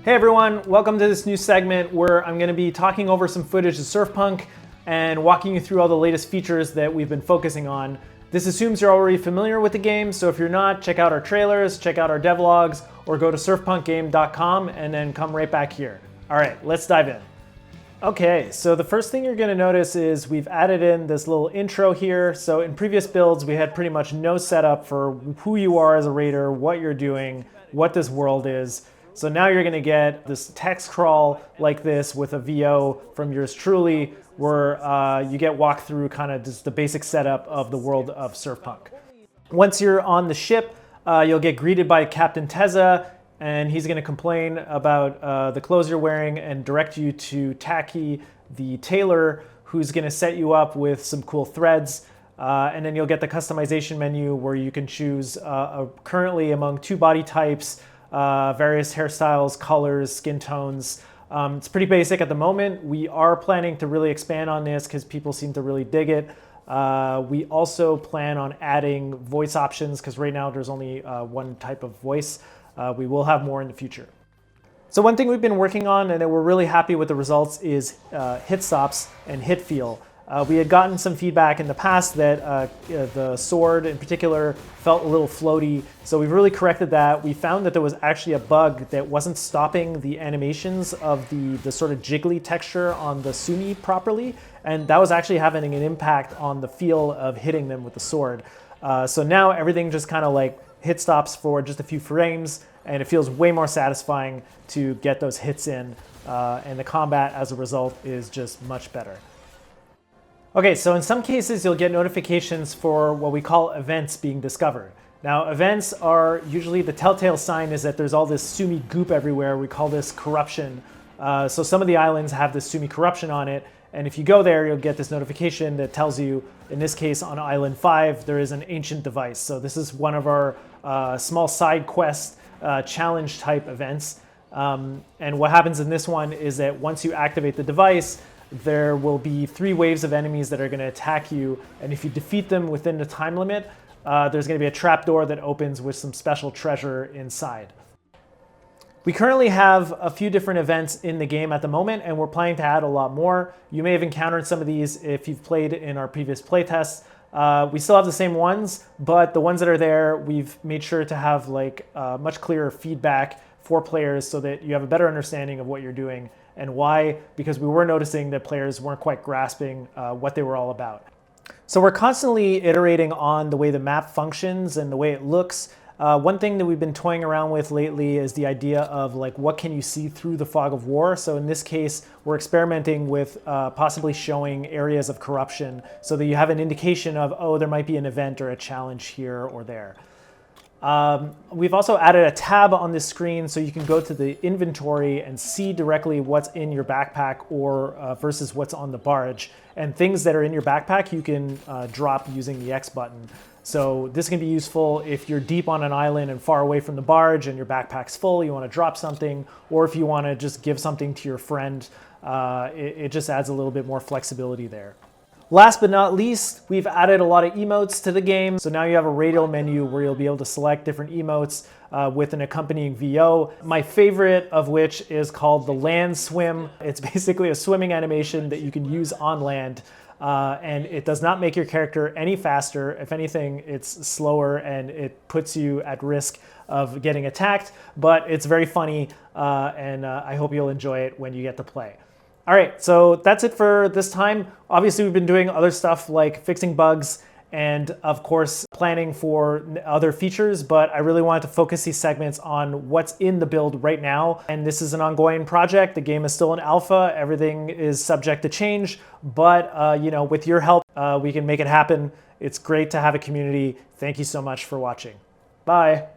Hey everyone, welcome to this new segment where I'm going to be talking over some footage of Surfpunk and walking you through all the latest features that we've been focusing on. This assumes you're already familiar with the game, so if you're not, check out our trailers, check out our devlogs, or go to surfpunkgame.com and then come right back here. All right, let's dive in. Okay, so the first thing you're going to notice is we've added in this little intro here. So in previous builds, we had pretty much no setup for who you are as a raider, what you're doing, what this world is. So now you're going to get this text crawl like this with a VO from yours truly, where you get walked through kind of just the basic setup of the world of Surfpunk. Once you're on the ship, you'll get greeted by Captain Teza, and he's going to complain about the clothes you're wearing and direct you to Taki, the tailor, who's going to set you up with some cool threads. And then you'll get the customization menu where you can choose currently among 2 body types, various hairstyles, colors, skin tones. It's pretty basic at the moment. We are planning to really expand on this because people seem to really dig it. We also plan on adding voice options because right now there's only one type of voice. We will have more in the future. So one thing we've been working on and that we're really happy with the results is hit stops and hit feel. We had gotten some feedback in the past that the sword in particular felt a little floaty, so we've really corrected that. We found that there was actually a bug that wasn't stopping the animations of the sort of jiggly texture on the Sumi properly, and that was actually having an impact on the feel of hitting them with the sword. So now everything just kind of like hit stops for just a few frames, and it feels way more satisfying to get those hits in, and the combat as a result is just much better. Okay, so in some cases you'll get notifications for what we call events being discovered. Now events are usually the telltale sign is that there's all this Sumi goop everywhere. We call this corruption. So some of the islands have this Sumi corruption on it, and if you go there you'll get this notification that tells you, in this case on Island 5, there is an ancient device. So this is one of our small side quest challenge type events. And what happens in this one is that once you activate the device, there will be 3 waves of enemies that are going to attack you, and if you defeat them within the time limit, there's going to be a trapdoor that opens with some special treasure inside. We currently have a few different events in the game at the moment, and we're planning to add a lot more. You may have encountered some of these if you've played in our previous playtests. We still have the same ones, but the ones that are there, we've made sure to have like much clearer feedback for players so that you have a better understanding of what you're doing. And why? Because we were noticing that players weren't quite grasping what they were all about. So we're constantly iterating on the way the map functions and the way it looks. One thing that we've been toying around with lately is the idea of like, what can you see through the fog of war? So in this case, we're experimenting with possibly showing areas of corruption so that you have an indication of, oh, there might be an event or a challenge here or there. We've also added a tab on this screen so you can go to the inventory and see directly what's in your backpack or versus what's on the barge. And things that are in your backpack you can drop using the X button. So this can be useful if you're deep on an island and far away from the barge and your backpack's full, you want to drop something, or if you want to just give something to your friend, it just adds a little bit more flexibility there. Last but not least, we've added a lot of emotes to the game. So now you have a radial menu where you'll be able to select different emotes with an accompanying VO. My favorite of which is called the land swim. It's basically a swimming animation that you can use on land. And it does not make your character any faster. If anything, it's slower and it puts you at risk of getting attacked, but it's very funny and I hope you'll enjoy it when you get to play. All right, so that's it for this time. Obviously, we've been doing other stuff like fixing bugs and, of course, planning for other features, but I really wanted to focus these segments on what's in the build right now. And this is an ongoing project. The game is still in alpha. Everything is subject to change, but you know, with your help, we can make it happen. It's great to have a community. Thank you so much for watching. Bye.